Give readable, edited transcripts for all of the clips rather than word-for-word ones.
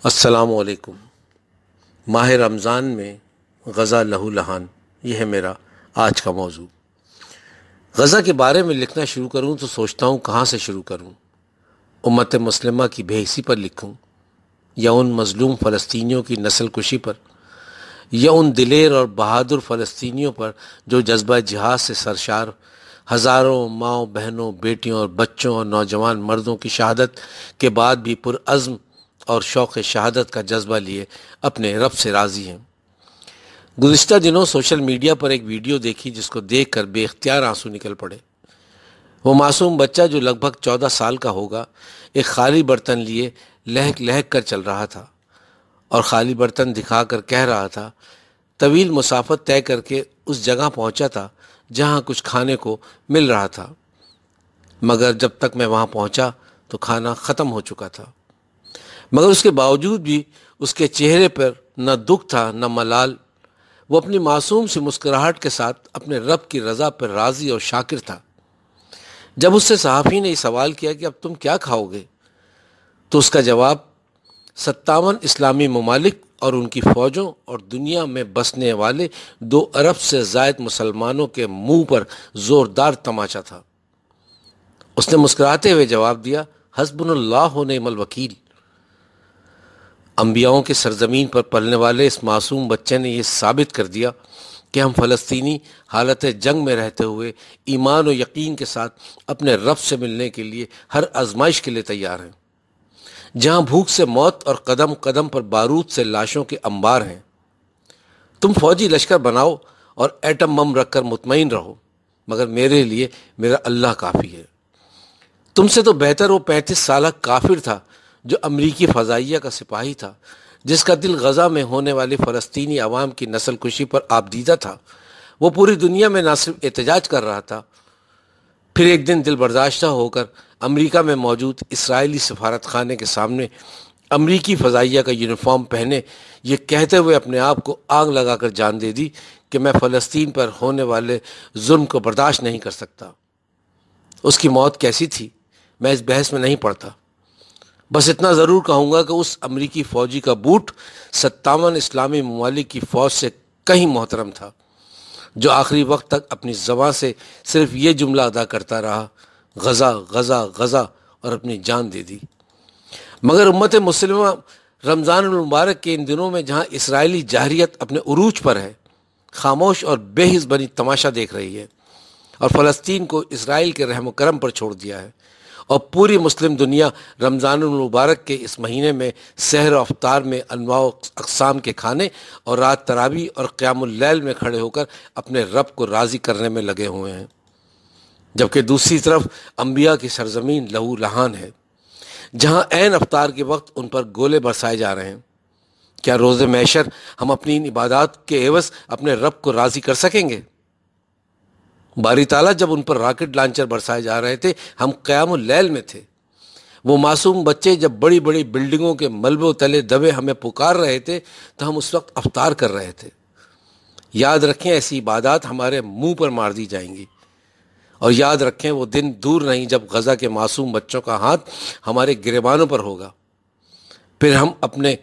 السلام علیکم۔ ماہ رمضان میں غزہ لہو لہان، یہ ہے میرا آج کا موضوع۔ غزہ کے بارے میں لکھنا شروع کروں تو سوچتا ہوں کہاں سے شروع کروں۔ امت مسلمہ کی بے حسی پر لکھوں، یا ان مظلوم فلسطینیوں کی نسل کشی پر، یا ان دلیر اور بہادر فلسطینیوں پر جو جذبہ جہاد سے سرشار ہزاروں ماؤں بہنوں بیٹیوں اور بچوں اور نوجوان مردوں کی شہادت کے بعد بھی پرعزم اور شوق شہادت کا جذبہ لیے اپنے رب سے راضی ہیں۔ گزشتہ دنوں سوشل میڈیا پر ایک ویڈیو دیکھی جس کو دیکھ کر بے اختیار آنسو نکل پڑے۔ وہ معصوم بچہ جو لگ بھگ 14 سال کا ہوگا، ایک خالی برتن لیے لہک لہک کر چل رہا تھا اور خالی برتن دکھا کر کہہ رہا تھا، طویل مسافت طے کر کے اس جگہ پہنچا تھا جہاں کچھ کھانے کو مل رہا تھا، مگر جب تک میں وہاں پہنچا تو کھانا ختم ہو چکا تھا۔ مگر اس کے باوجود بھی اس کے چہرے پر نہ دکھ تھا نہ ملال۔ وہ اپنی معصوم سی مسکراہٹ کے ساتھ اپنے رب کی رضا پر راضی اور شاکر تھا۔ جب اس سے صحافی نے یہ سوال کیا کہ اب تم کیا کھاؤ گے، تو اس کا جواب 57 اسلامی ممالک اور ان کی فوجوں اور دنیا میں بسنے والے 2 ارب سے زائد مسلمانوں کے منہ پر زوردار تماچا تھا۔ اس نے مسکراتے ہوئے جواب دیا، حسبنا اللہ و نعم الوکیل۔ انبیاؤں کے سرزمین پر پلنے والے اس معصوم بچے نے یہ ثابت کر دیا کہ ہم فلسطینی حالت جنگ میں رہتے ہوئے ایمان و یقین کے ساتھ اپنے رب سے ملنے کے لیے ہر آزمائش کے لیے تیار ہیں۔ جہاں بھوک سے موت اور قدم قدم پر بارود سے لاشوں کے انبار ہیں، تم فوجی لشکر بناؤ اور ایٹم بم رکھ کر مطمئن رہو، مگر میرے لیے میرا اللہ کافی ہے۔ تم سے تو بہتر وہ 35 سالہ کافر تھا جو امریکی فضائیہ کا سپاہی تھا، جس کا دل غزہ میں ہونے والی فلسطینی عوام کی نسل کشی پر آبدیدہ تھا۔ وہ پوری دنیا میں نہ صرف احتجاج کر رہا تھا، پھر ایک دن دل برداشتہ ہو کر امریکہ میں موجود اسرائیلی سفارت خانے کے سامنے امریکی فضائیہ کا یونیفارم پہنے یہ کہتے ہوئے اپنے آپ کو آگ لگا کر جان دے دی کہ میں فلسطین پر ہونے والے ظلم کو برداشت نہیں کر سکتا۔ اس کی موت کیسی تھی میں اس بحث میں نہیں پڑتا، بس اتنا ضرور کہوں گا کہ اس امریکی فوجی کا بوٹ 57 اسلامی ممالک کی فوج سے کہیں محترم تھا، جو آخری وقت تک اپنی زبان سے صرف یہ جملہ ادا کرتا رہا، غزہ غزہ غزہ، اور اپنی جان دے دی۔ مگر امت مسلمہ رمضان المبارک کے ان دنوں میں جہاں اسرائیلی جاہریت اپنے عروج پر ہے، خاموش اور بے حس بنی تماشا دیکھ رہی ہے اور فلسطین کو اسرائیل کے رحم و کرم پر چھوڑ دیا ہے، اور پوری مسلم دنیا رمضان المبارک کے اس مہینے میں سحر و افطار میں انواع و اقسام کے کھانے اور رات تراویح اور قیام اللیل میں کھڑے ہو کر اپنے رب کو راضی کرنے میں لگے ہوئے ہیں، جبکہ دوسری طرف انبیاء کی سرزمین لہو لہان ہے، جہاں عین افطار کے وقت ان پر گولے برسائے جا رہے ہیں۔ کیا روز محشر ہم اپنی ان عبادات کے عوض اپنے رب کو راضی کر سکیں گے؟ باری تعالیٰ جب ان پر راکٹ لانچر برسائے جا رہے تھے، ہم قیام اللیل میں تھے۔ وہ معصوم بچے جب بڑی بڑی بلڈنگوں کے ملبوں تلے دبے ہمیں پکار رہے تھے تو ہم اس وقت افطار کر رہے تھے۔ یاد رکھیں ایسی عبادات ہمارے منہ پر مار دی جائیں گی، اور یاد رکھیں وہ دن دور نہیں جب غزہ کے معصوم بچوں کا ہاتھ ہمارے گریبانوں پر ہوگا، پھر ہم اپنے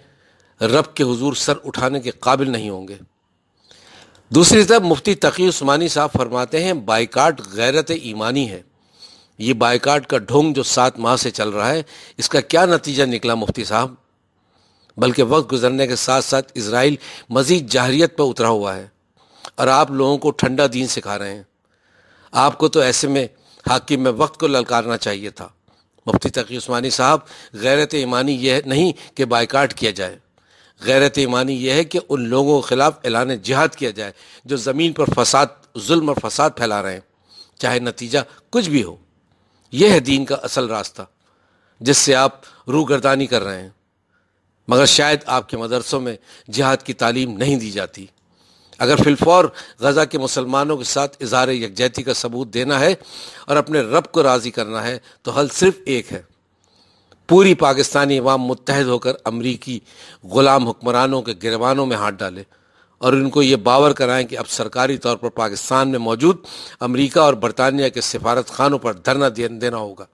رب کے حضور سر اٹھانے کے قابل نہیں ہوں گے۔ دوسری طرف مفتی تقی عثمانی صاحب فرماتے ہیں، بائیکاٹ غیرت ایمانی ہے۔ یہ بائیکاٹ کا ڈھونگ جو 7 ماہ سے چل رہا ہے، اس کا کیا نتیجہ نکلا مفتی صاحب؟ بلکہ وقت گزرنے کے ساتھ ساتھ اسرائیل مزید جاہریت پر اترا ہوا ہے، اور آپ لوگوں کو ٹھنڈا دین سکھا رہے ہیں۔ آپ کو تو ایسے میں حاکم میں وقت کو للکارنا چاہیے تھا۔ مفتی تقی عثمانی صاحب، غیرت ایمانی یہ نہیں کہ بائیکاٹ کیا جائے، غیرت ایمانی یہ ہے کہ ان لوگوں کے خلاف اعلان جہاد کیا جائے جو زمین پر فساد، ظلم اور فساد پھیلا رہے ہیں، چاہے نتیجہ کچھ بھی ہو۔ یہ ہے دین کا اصل راستہ جس سے آپ روگردانی کر رہے ہیں، مگر شاید آپ کے مدرسوں میں جہاد کی تعلیم نہیں دی جاتی۔ اگر فی الفور غزہ کے مسلمانوں کے ساتھ اظہار یکجہتی کا ثبوت دینا ہے اور اپنے رب کو راضی کرنا ہے تو حل صرف ایک ہے، پوری پاکستانی عوام متحد ہو کر امریکی غلام حکمرانوں کے گریبانوں میں ہاتھ ڈالے اور ان کو یہ باور کرائیں کہ اب سرکاری طور پر پاکستان میں موجود امریکہ اور برطانیہ کے سفارت خانوں پر دھرنا دینا ہوگا۔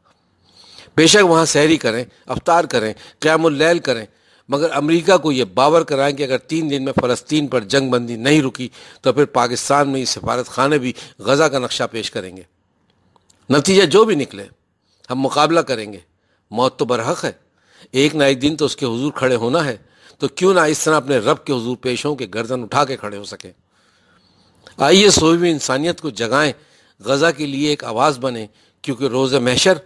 بے شک وہاں سحری کریں، افطار کریں، قیام اللیل کریں، مگر امریکہ کو یہ باور کرائیں کہ اگر 3 دن میں فلسطین پر جنگ بندی نہیں رکی تو پھر پاکستان میں یہ سفارت خانے بھی غزہ کا نقشہ پیش کریں گے۔ نتیجہ جو بھی نکلے ہم مقابلہ کریں گے، موت تو برحق ہے، ایک نہ ایک دن تو اس کے حضور کھڑے ہونا ہے، تو کیوں نہ اس طرح اپنے رب کے حضور پیش ہوں کہ گردن اٹھا کے کھڑے ہو سکیں۔ آئیے سوئی ہوئی انسانیت کو جگائیں، غزہ کے لیے ایک آواز بنیں، کیونکہ روز محشر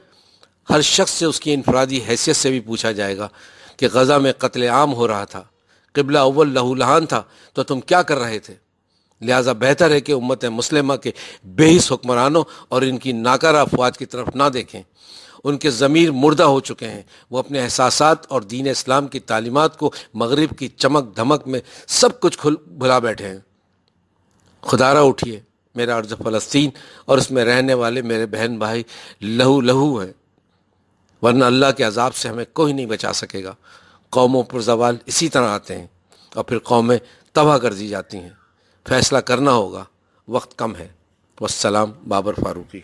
ہر شخص سے اس کی انفرادی حیثیت سے بھی پوچھا جائے گا کہ غزہ میں قتل عام ہو رہا تھا، قبلہ اول لہو لہان تھا، تو تم کیا کر رہے تھے؟ لہٰذا بہتر ہے کہ امت مسلمہ کے بے حس حکمرانوں اور ان کی ناکارہ افواج کی طرف نہ دیکھیں۔ ان کے ضمیر مردہ ہو چکے ہیں، وہ اپنے احساسات اور دین اسلام کی تعلیمات کو مغرب کی چمک دھمک میں سب کچھ بھلا بیٹھے ہیں۔ خدارہ اٹھیے، میرا ارض فلسطین اور اس میں رہنے والے میرے بہن بھائی لہو لہو ہیں، ورنہ اللہ کے عذاب سے ہمیں کوئی نہیں بچا سکے گا۔ قوموں پر زوال اسی طرح آتے ہیں اور پھر قومیں تباہ کر دی جاتی ہیں۔ فیصلہ کرنا ہوگا، وقت کم ہے۔ والسلام، بابر فاروقی۔